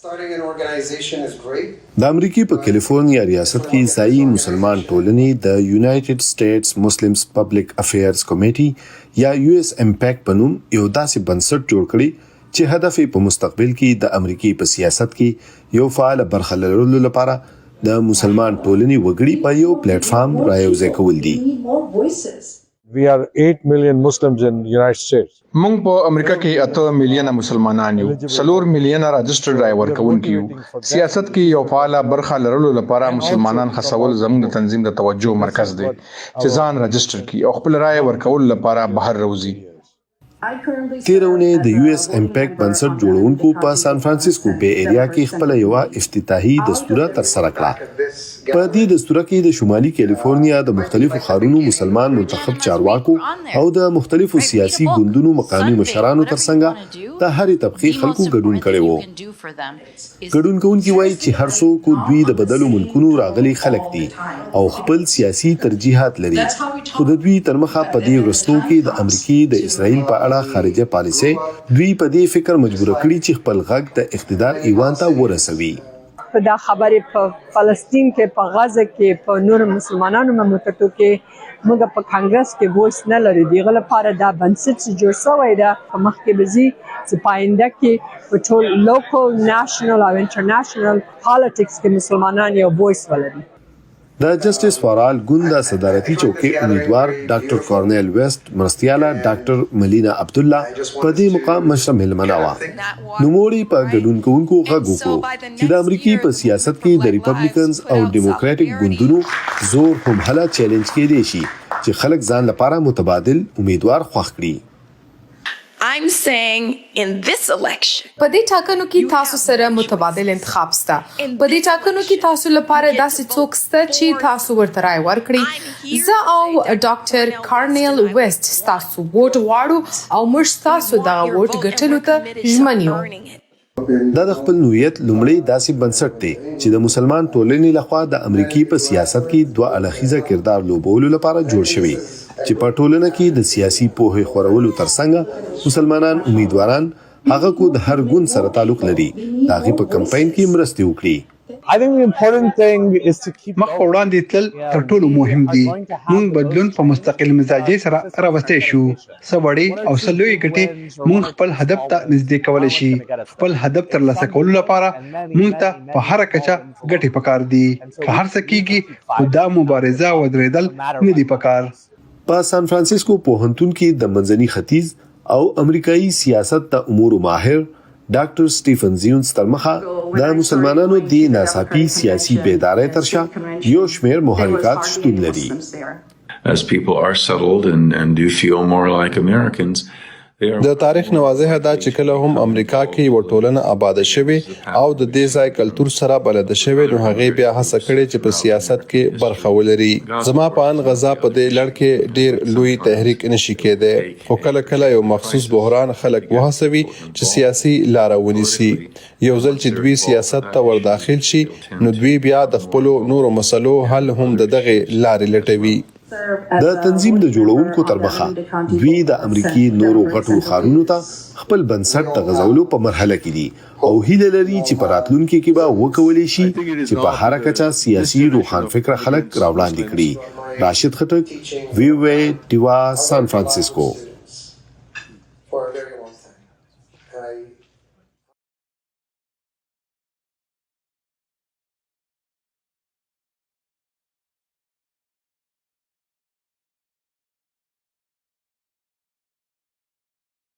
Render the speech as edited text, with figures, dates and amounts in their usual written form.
د امریکای په کیلیفورنیا ریاست کې ځایي مسلمان ټولنې د یونایټډ سټیټس مسلمز پبلک افیرز کمیټي یا یو اس امپیکټ په نوم یو داسې بنسټ جوړ کړی چې هدف یې په مستقبل کې د امریکای په سیاست کې یو فعال برخه لرلو لپاره د مسلمان ټولنې وګړي په یو پلیټ فارم رايوځای کول دي. We are 8 million Muslims in United States. مونږ په امریکا کې 8 میلیونه مسلمانان یو 4 میلیونه رجسټرډ ډرایور کوونکي یو. سیاست کې یو فعال برخه لرلو لپاره مسلمانان خصول زموږ د تنظیم د توجه مرکز دی چې ځان رجسټر کړي او خپل رائے ورکول لپاره بهر روزي. تیرونه د یو اس امپیکټ بنسټ جوړونکو په سان فرانسیسکو بے ایریا کې خپل یو افتتاحي دستور تر سره کړه. په دې دستور کې د شمالي کیلیفورنیا د مختلفو ښارونو مسلمان منتخب چارواکو او د مختلفو سیاسي ګوندونو مقامي مشرانو ترڅنګ د هرې طبقه خلکو ګډون کړي وو. ګډون کوونکي وایي چې هر څوک دوی د بدلو ملکونو راغلي خلک دي او خپل سیاسي ترجیحات لري. خو د دوی تر مخه په دې ورستو کې د امریکای د اسرائیل په اړه خارجه پالیسي دوی په دې فکر مجبور کړي چې خپل غږ د اقتدار ایوان ته ورسوي. په دا خبرې په فلسطین کې په غزه کې په نور مسلمانانو مملکتو کې موږ په کانګرس کې وایس نه لرو. دغه لپاره دا بنسټ جوړ شوی دی په مخ کې بزي چې پاینده کې په ټول لوکل نېشنل او انټرنیشنل پالیټکس کې مسلمانان یو وایس ولري. د جسټس فار آل ګوند صدارتي چوکۍ امیدوار ډاکټر کورنیل ویسټ مرستياله ډاکټر ملینا عبد الله په دې مقام مشرمل مناوه. نوموړي په ګډون کوونکو غږ وکړو چې د امریکای په سیاست کې د ریپبلیکنز او ډیموکراټک ګوندونو زور هم هله چیلنج کېدی شي چې خلک ځان لپاره متبادل امیدوار خوښ کړي. I'm saying in this election په دې ټاکنو کې تاسو سره متبادل انتخاب سته. په دې ټاکنو کې تاسو لپاره داسې څوک سته چې تاسو ورته رائے ورکړي. زه او ډاکټر کارنیل ویسټ تاسو ووټ واړو او موږ تاسو دا ووټ ګټلو ته ژمن یو. دا د خپل نوعیت لومړی داسې بنسټ دی چې د مسلمان ټولنې لخوا د امریکای په سیاست کې دوه اړخیزه کردار لوبولو لپاره جوړ شوی چې په ټولنه کې د سیاسي پوهې خورولو ترڅنګ مسلمانان امیدواران هغه کو د هر ګوند سره تعلق لري دا غي په کمپاین کې مرسته وکړي. I think the important thing is to keep مخ وړاندې تل تر ټولو مهم دي. مونږ بدلون په مستقل مزاجي سره راوستي شو. سوړی او سلوي ګټي مونږ خپل هدف ته نږدې کول شي. خپل هدف تر لاسه کولو لپاره مونږ ته په هر کچه ګټي پکار دي. که هر څه کیږي خو دا مبارزه او درېدل نه دي پکار. په سان فرانسیسکو پوهنتون کې د منځني ختیځ او امریکایي سیاست د امور ماهر ډاکټر سټیفن زیونز تر مخه د مسلمانانو د ناڅاپي سیاسي بیدارۍ ترشا یو شمېر محرکات شتون لري. As people are settled and do feel more like Americans, د تاریخ نوازه دا چې کله هم امریکا کې و ټولنه آباد شوه او د دې ځای کلچر سره بلد شوه نو هغه بیا هڅه کړې چې په سیاست کې برخه ولري. زما په ان غزا په دې لړ کې ډیر لوی تحریک نشي کېده خو کله کله یو مخصوص بحران خلک وهڅوي چې سیاسي لار ونیسي. یو ځل چې دوی سیاست ته ور داخل شي نو دوی بیا د خپل نورو مسلو حل هم دغه لارې لټوي. د تنظیم د جوړونکو تر مخه دوی د امریکای نورو غټو ښارونو ته خپل بنسټ د غزولو په مرحله کې دي او هیله لري چې په راتلونکي کې به وکولای شي چې په هر کچا سیاسي روحان فکر خلک راوړاندې کړي. راشد خټک، وی وی ټیوا، سان فرانسیسکو.